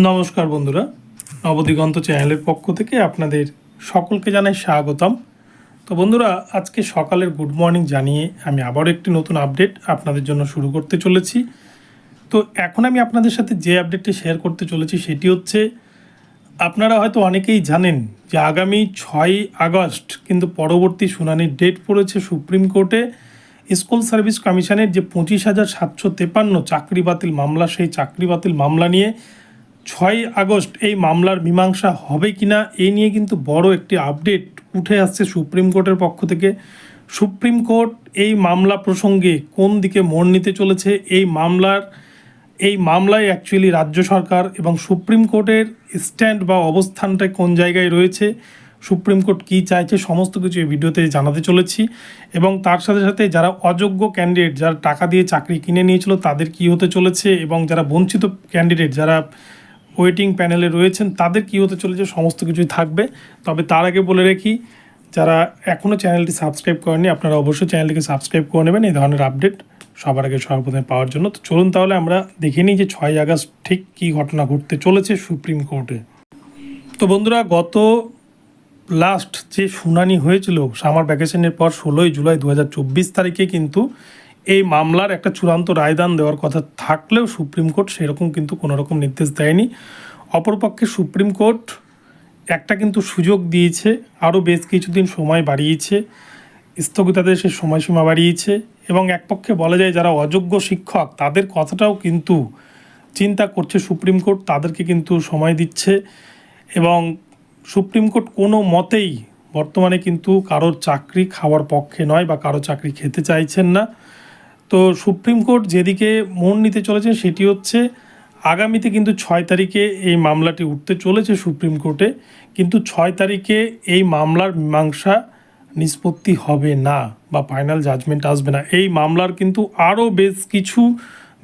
নমস্কার বন্ধুরা, নবদিগন্ত চ্যানেলের পক্ষ থেকে আপনাদের সকলকে জানাই স্বাগতম। তো বন্ধুরা, আজকে সকালের গুড মর্নিং জানিয়ে আমি আবারও একটি নতুন আপডেট আপনাদের জন্য শুরু করতে চলেছি। তো এখন আমি আপনাদের সাথে যে আপডেটটি শেয়ার করতে চলেছি সেটি হচ্ছে, আপনারা হয়তো অনেকেই জানেন যে আগামী 6ই আগস্ট কিন্তু পরবর্তী শুনানির ডেট পড়েছে সুপ্রিম কোর্টে। স্কুল সার্ভিস কমিশনের যে 25,753 চাকরি বাতিল মামলা, সেই চাকরি বাতিল মামলা নিয়ে 6ই আগস্ট এই মামলার মীমাংসা হবে কিনা এই নিয়ে কিন্তু বড় একটি আপডেট উঠে আসছে সুপ্রিম কোর্টের পক্ষ থেকে। সুপ্রিম কোর্ট এই মামলা প্রসঙ্গে কোন দিকে মোড় নিতে চলেছে, এই মামলায় অ্যাকচুয়ালি রাজ্য সরকার এবং সুপ্রিম কোর্টের স্ট্যান্ড বা অবস্থানটা কোন জায়গায় রয়েছে, সুপ্রিম কোর্ট কী চাইছে, সমস্ত কিছু এই ভিডিওতে জানাতে চলেছি। এবং তার সাথে সাথে যারা অযোগ্য ক্যান্ডিডেট, যারা টাকা দিয়ে চাকরি কিনে নিয়েছিল তাদের কী হতে চলেছে, এবং যারা বঞ্চিত ক্যান্ডিডেট, যারা ওয়েটিং প্যানেলে রয়েছেন তাদের কী হতে চলেছে, সমস্ত কিছুই থাকবে। তবে তার আগে বলে রাখি, যারা এখনও চ্যানেলটি সাবস্ক্রাইব করেনি আপনারা অবশ্যই চ্যানেলটিকে সাবস্ক্রাইব করে নেবেন এই ধরনের আপডেট সবার আগে সর্বপ্রথমে পাওয়ার জন্য। তো চলুন তাহলে আমরা দেখে নিই যে 6ই আগস্ট ঠিক কী ঘটনা ঘটতে চলেছে সুপ্রিম কোর্টে। তো বন্ধুরা, গত লাস্ট যে শুনানি হয়েছিল সামার ভ্যাকেশনের পর 16ই জুলাই 2024 তারিখে কিন্তু এই মামলার একটা চূড়ান্ত রায়দান দেওয়ার কথা থাকলেও সুপ্রিম কোর্ট সেরকম কিন্তু কোনো রকম নির্দেশ দেয়নি। অপরপক্ষে সুপ্রিম কোর্ট একটা কিন্তু সুযোগ দিয়েছে, আরও বেশ কিছুদিন সময় বাড়িয়েছে, স্থগিতাদেশের সময়সীমা বাড়িয়েছে, এবং এক পক্ষে বলা যায় যারা অযোগ্য শিক্ষক তাদের কথাটাও কিন্তু চিন্তা করছে সুপ্রিম কোর্ট, তাদেরকে কিন্তু সময় দিচ্ছে। এবং সুপ্রিম কোর্ট কোনো মতেই বর্তমানে কিন্তু কারোর চাকরি খাওয়ার পক্ষে নয় বা কারো চাকরি খেতে চাইছেন না। তো সুপ্রিম কোর্ট যেদিকে মন নিতে চলেছে সেটি হচ্ছে, আগামীতে কিন্তু 6 তারিখে এই মামলাটি উঠতে চলেছে সুপ্রিম কোর্টে, কিন্তু 6 তারিখে এই মামলার মীমাংসা নিষ্পত্তি হবে না বা ফাইনাল জাজমেন্ট আসবে না। এই মামলার কিন্তু আরও বেশ কিছু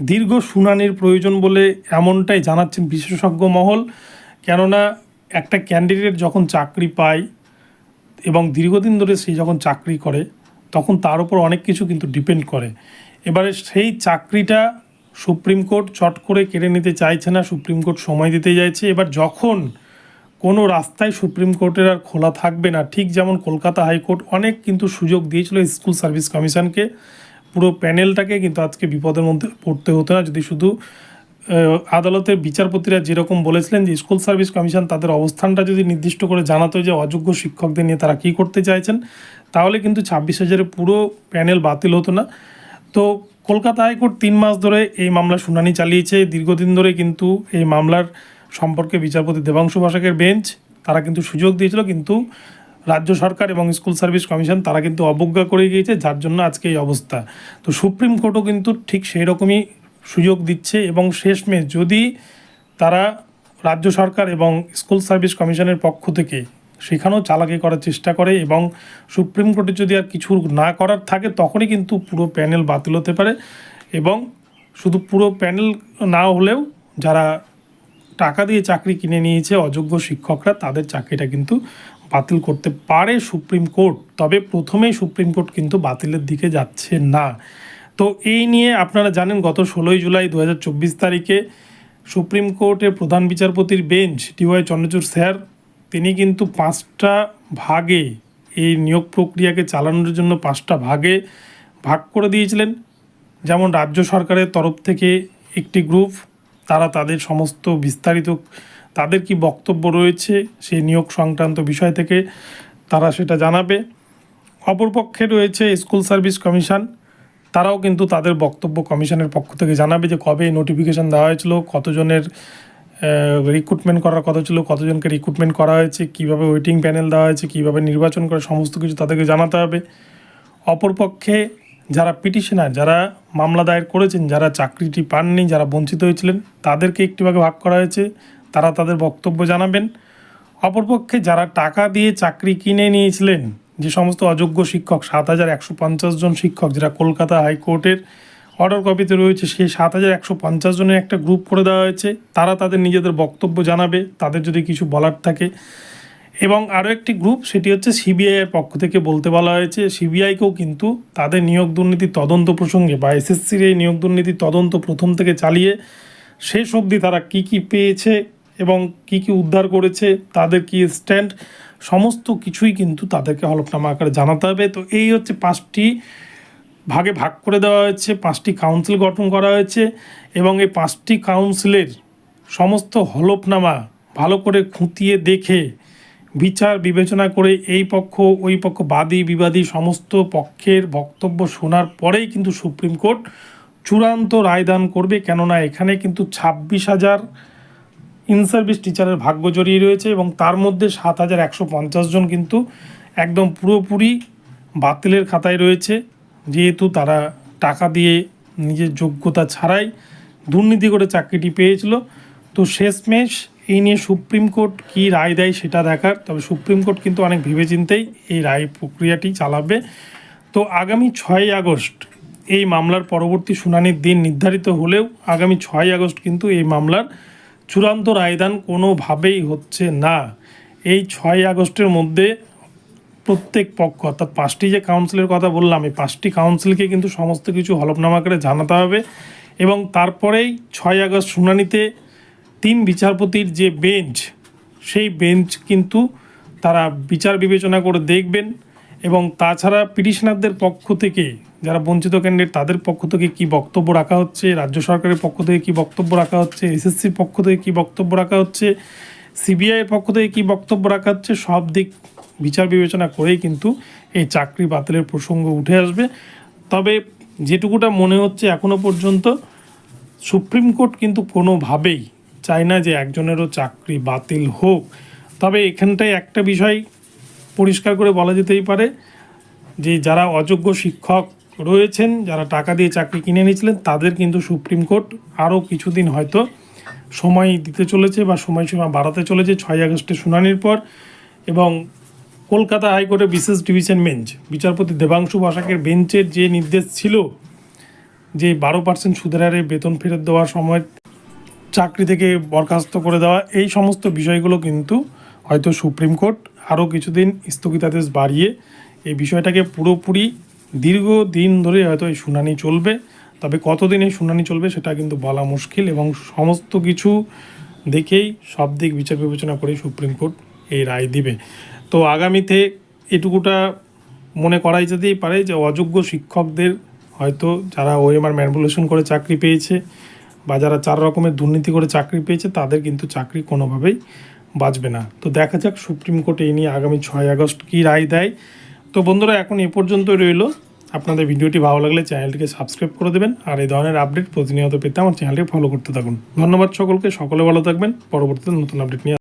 দীর্ঘ শুনানির প্রয়োজন বলে এমনটাই জানাচ্ছেন বিশেষজ্ঞ মহল। কেননা একটা ক্যান্ডিডেট যখন চাকরি পায় এবং দীর্ঘদিন ধরে সে যখন চাকরি করে তখন তার উপর অনেক কিছু কিন্তু ডিপেন্ড করে। এবারে সেই চাকরিটা সুপ্রিম কোর্ট চট করে কেড়ে নিতে চাইছে না, সুপ্রিম কোর্ট সময় দিতে চাইছে। এবার যখন কোনো রাস্তায় সুপ্রিম কোর্টের আর খোলা থাকবে না, ঠিক যেমন কলকাতা হাইকোর্ট অনেক কিন্তু সুযোগ দিয়েছিল স্কুল সার্ভিস কমিশনকে, পুরো প্যানেলটাকে কিন্তু আজকে বিপদের মধ্যে পড়তে হতো না যদি শুধু আদালতের বিচারপতিরা যেরকম বলেছিলেন যে স্কুল সার্ভিস কমিশন তাদের অবস্থানটা যদি নির্দিষ্ট করে জানাতো যে অযোগ্য শিক্ষকদের নিয়ে তারা কী করতে চাইছেন, তাহলে কিন্তু 26,000-এর পুরো প্যানেল বাতিল হতো না। তো কলকাতা হাইকোর্ট 3 মাস ধরে এই মামলা শুনানি চালিয়েছে। দীর্ঘদিন ধরে কিন্তু এই মামলার সম্পর্কে বিচারপতি দেবাংশু বসাকের বেঞ্চ তারা কিন্তু সুযোগ দিয়েছিল, কিন্তু রাজ্য সরকার এবং স্কুল সার্ভিস কমিশন তারা কিন্তু অবজ্ঞা করে গিয়েছে, যার জন্য আজকে এই অবস্থা। তো সুপ্রিম কোর্টও কিন্তু ঠিক সেই রকমই সুযোগ দিচ্ছে, এবং শেষমেশ যদি তারা রাজ্য সরকার এবং স্কুল সার্ভিস কমিশনের পক্ষ থেকে সেখানেও চালাকি করার চেষ্টা করে এবং সুপ্রিম কোর্টে যদি আর কিছু না করার থাকে তখনই কিন্তু পুরো প্যানেল বাতিল হতে পারে। এবং শুধু পুরো প্যানেল না হলেও যারা টাকা দিয়ে চাকরি কিনে নিয়েছে অযোগ্য শিক্ষকরা, তাদের চাকরিটা কিন্তু বাতিল করতে পারে সুপ্রিম কোর্ট। তবে প্রথমেই সুপ্রিম কোর্ট কিন্তু বাতিলের দিকে যাচ্ছে না। তো এই নিয়ে আপনারা জানেন গত 16ই জুলাই 2024 তারিখে সুপ্রিম কোর্টের প্রধান বিচারপতির বেঞ্চ DY চন্দ্রচূড় স্যার তিনি কিন্তু 5টা ভাগে এই নিয়োগ প্রক্রিয়াকে চালানোর জন্য 5টা ভাগে ভাগ করে দিয়েছিলেন। যেমন রাজ্য সরকারের তরফ থেকে একটি গ্রুপ, তারা তাদের সমস্ত বিস্তারিত তাদের কি বক্তব্য রয়েছে সেই নিয়োগ সংক্রান্ত বিষয় থেকে তারা সেটা জানাবে। অপরপক্ষে রয়েছে স্কুল সার্ভিস কমিশন, তারাও কিন্তু তাদের বক্তব্য কমিশনের পক্ষ থেকে জানাবে যে কবে নোটিফিকেশান দেওয়া হয়েছিল, কতজনের রিক্রুটমেন্ট করার কথা ছিল, কতজনকে রিক্রুটমেন্ট করা হয়েছে, কীভাবে ওয়েটিং প্যানেল দেওয়া হয়েছে, কীভাবে নির্বাচন করে, সমস্ত কিছু তাদেরকে জানাতে হবে। অপরপক্ষে যারা পিটিশনার, যারা মামলা দায়ের করেছেন, যারা চাকরিটি পাননি, যারা বঞ্চিত হয়েছিলেন, তাদেরকে একটি ভাগে ভাগ করা হয়েছে, তারা তাদের বক্তব্য জানাবেন। অপরপক্ষে যারা টাকা দিয়ে চাকরি কিনে নিয়েছিলেন, যে সমস্ত অযোগ্য শিক্ষক 7,150 জন শিক্ষক, যারা কলকাতা হাইকোর্টের অর্ডার কপিতে রয়েছে, সেই 7,150 জনের একটা গ্রুপ করে দেওয়া হয়েছে, তারা তাদের নিজেদের বক্তব্য জানাবে, তাদের যদি কিছু বলার থাকে। এবং আরও একটি গ্রুপ, সেটি হচ্ছে সিবিআইয়ের পক্ষ থেকে বলতে বলা হয়েছে, সিবিআইকেও কিন্তু তাদের নিয়োগ দুর্নীতি তদন্ত প্রসঙ্গে বা এসএসসির এই নিয়োগ দুর্নীতি তদন্ত প্রথম থেকে চালিয়ে শেষ অবধি তারা কী কী পেয়েছে, এবং কি কি উদ্ধার করেছে, তাদের কি স্ট্যান্ড, সমস্ত কিছুই কিন্তু তাদেরকে হলফনামা আকারে জানাতে হবে। তো এই হচ্ছে 5টি ভাগে ভাগ করে দেওয়া হয়েছে, 5টি কাউন্সিল গঠন করা হয়েছে এবং এই 5টি কাউন্সিলের সমস্ত হলফনামা ভালো করে খুঁটিয়ে দেখে বিচার বিবেচনা করে এই পক্ষ ওই পক্ষ বাদী বিবাদী সমস্ত পক্ষের বক্তব্য শোনার পরেই কিন্তু সুপ্রিম কোর্ট চূড়ান্ত রায়দান করবে। কেননা এখানে কিন্তু 26,000 ইন সার্ভিস টিচারের ভাগ্য জড়িয়ে রয়েছে এবং তার মধ্যে 7,150 জন কিন্তু একদম পুরোপুরি বাতিলের খাতায় রয়েছে, যেহেতু তারা টাকা দিয়ে নিজের যোগ্যতা ছাড়াই দুর্নীতি করে চাকরিটি পেয়েছিল। তো শেষমেশ এই নিয়ে সুপ্রিম কোর্ট কী রায় দেয় সেটা দেখার। তবে সুপ্রিম কোর্ট কিন্তু অনেক ভেবেচিন্তেই এই রায় প্রক্রিয়াটি চালাবে। তো আগামী 6 আগস্ট এই মামলার পরবর্তী শুনানির দিন নির্ধারিত হলেও আগামী 6 আগস্ট কিন্তু এই মামলার চূড়ান্ত রায়দান কোনোভাবেই হচ্ছে না। এই 6 আগস্টের মধ্যে প্রত্যেক পক্ষ অর্থাৎ 5টি যে কাউন্সিলের কথা বললাম, এই 5টি কাউন্সিলকে কিন্তু সমস্ত কিছু হলফনামা করে জানাতে হবে এবং তারপরেই 6 আগস্ট শুনানিতে 3 বিচারপতির যে বেঞ্চ, সেই বেঞ্চ কিন্তু তারা বিচার বিবেচনা করে দেখবেন এবং তাছাড়া পিটিশনারদের পক্ষ থেকে যারা বঞ্চিত ক্যান্ডিডেট তাদের পক্ষ থেকে কী বক্তব্য রাখা হচ্ছে, রাজ্য সরকারের পক্ষ থেকে কী বক্তব্য রাখা হচ্ছে, এসএসসির পক্ষ থেকে কী বক্তব্য রাখা হচ্ছে, সিবিআইয়ের পক্ষ থেকে কী বক্তব্য রাখা হচ্ছে, সব দিক বিচার বিবেচনা করেই কিন্তু এই চাকরি বাতিলের প্রসঙ্গ উঠে আসবে। তবে যেটুকুটা মনে হচ্ছে এখনও পর্যন্ত সুপ্রিম কোর্ট কিন্তু কোনোভাবেই চায় না যে একজনেরও চাকরি বাতিল হোক। তবে এখানটায় একটা বিষয় পরিষ্কার করে বলা যেতেই পারে যে যারা অযোগ্য শিক্ষক রয়েছেন, যারা টাকা দিয়ে চাকরি কিনে নিয়েছিলেন, তাদের কিন্তু সুপ্রিম কোর্ট আরও কিছুদিন হয়তো সময় দিতে চলেছে বা সময়সীমা বাড়াতে চলেছে 6 আগস্টের শুনানির পর। এবং কলকাতা হাইকোর্টের বিশেষ ডিভিশন বেঞ্চ বিচারপতি দেবাংশু বসাকের বেঞ্চের যে নির্দেশ ছিল যে 12% সুদের হারে বেতন ফেরত দেওয়ার সময় চাকরি থেকে বরখাস্ত করে দেওয়া, এই সমস্ত বিষয়গুলো কিন্তু হয়তো সুপ্রিম কোর্ট আরও কিছুদিন স্থগিতাদেশ বাড়িয়ে এই বিষয়টাকে পুরোপুরি দীর্ঘদিন ধরে হয়তো এই শুনানি চলবে। তবে কতদিন এই শুনানি চলবে সেটা কিন্তু বলা মুশকিল এবং সমস্ত কিছু দেখেই সব দিক বিচার বিবেচনা করে সুপ্রিম কোর্ট এই রায় দিবে। তো আগামীতে এটুকুটা মনে করাই যেতেই পারে যে অযোগ্য শিক্ষকদের হয়তো যারা ওএমআর ম্যানিপুলেশন করে চাকরি পেয়েছে বা যারা 4 রকমের দুর্নীতি করে চাকরি পেয়েছে তাদের কিন্তু চাকরি কোনোভাবেই বাঁচবে না। তো দেখা যাক সুপ্রিম কোর্ট এই নিয়ে আগামী 6 আগস্ট কী রায় দেয়। তো বন্ধুরা এখন এ পর্যন্তই রইল। আপনাদের ভিডিওটি ভালো লাগলে চ্যানেলটিকে সাবস্ক্রাইব করে দেবেন আর এই ধরনের আপডেট প্রতিনিয়ত পেতে আমার চ্যানেলটি ফলো করতে থাকুন। ধন্যবাদ সকলকে, সকলে ভালো থাকবেন। পরবর্তীতে নতুন আপডেট নিয়ে